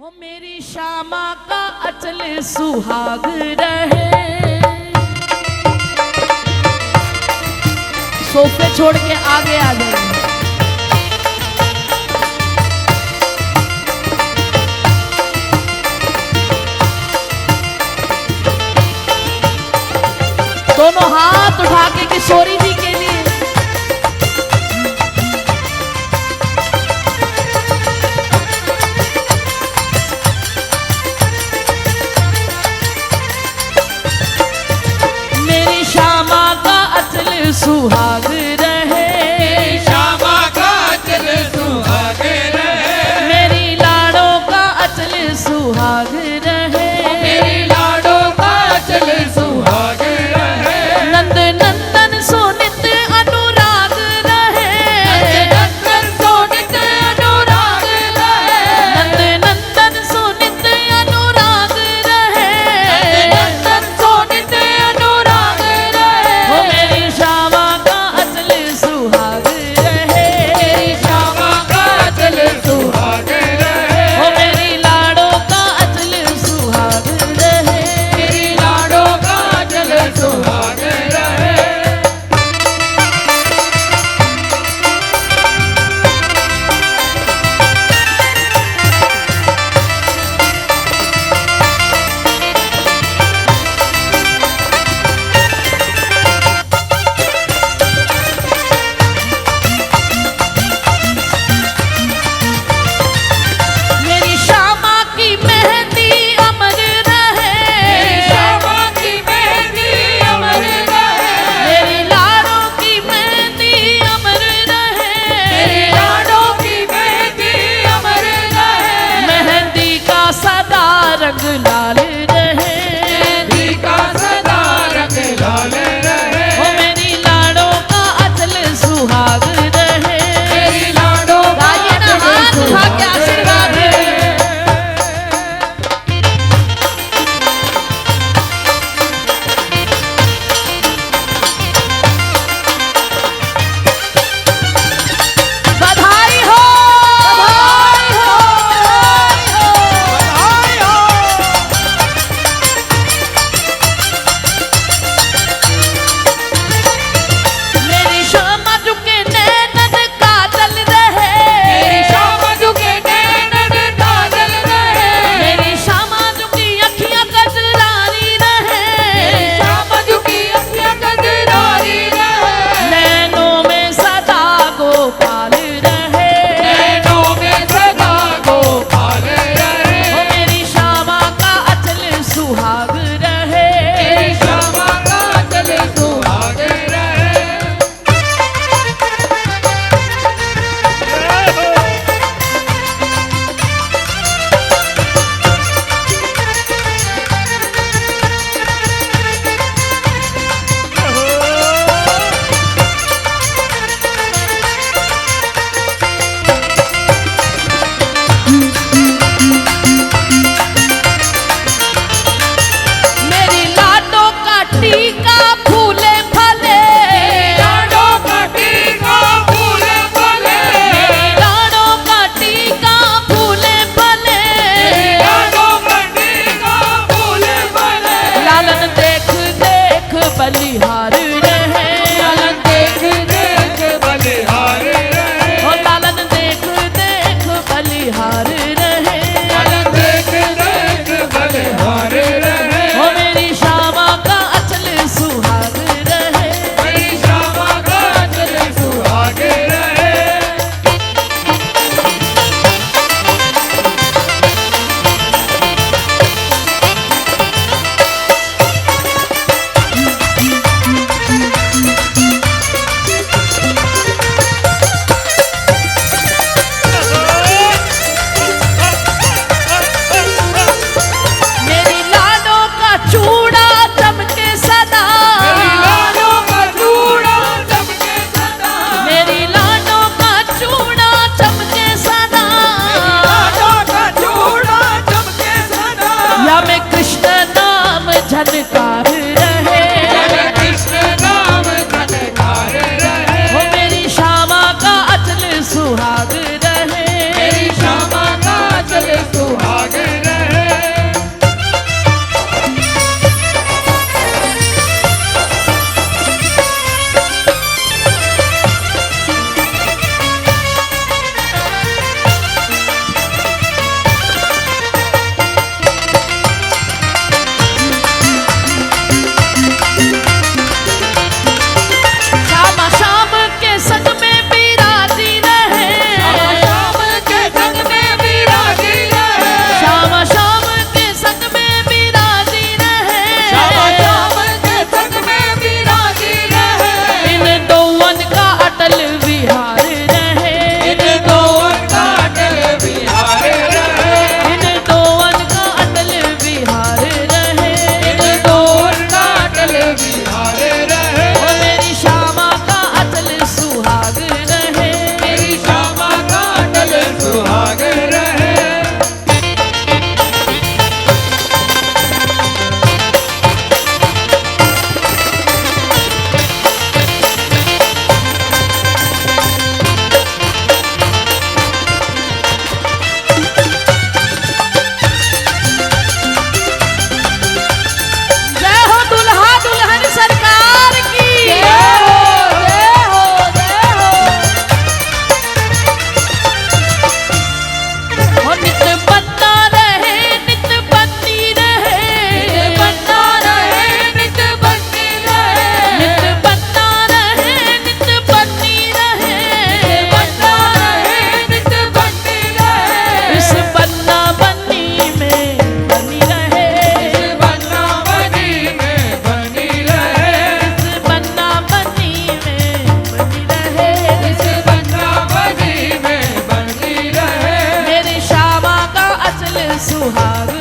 हो मेरी श्यामा का अचल सुहाग रहे। सोफे छोड़ के आगे आ जाइए। दोनों हाथ उठा के किशोरी जी के लिए। मेरी श्यामा का अचल सुहाग रहे, श्यामा का अचल सुहाग रहे, मेरी लाड़ों का अचल सुहाग रहे, मेरी लाडो का अचल सुहाग रहे, नंद नंदन सोनित अनुराग रहे, नंदन सोनित अनुराग रहे, नंद नंदन सोनित अनुराग रहे, नंदन सोनित अनुराग रहे। हो मेरी श्यामा का अचल सुहाग रहे, मेरी श्यामा का अचल सुहाग रहे, हो मेरी लाड़ों का अचल सुहाग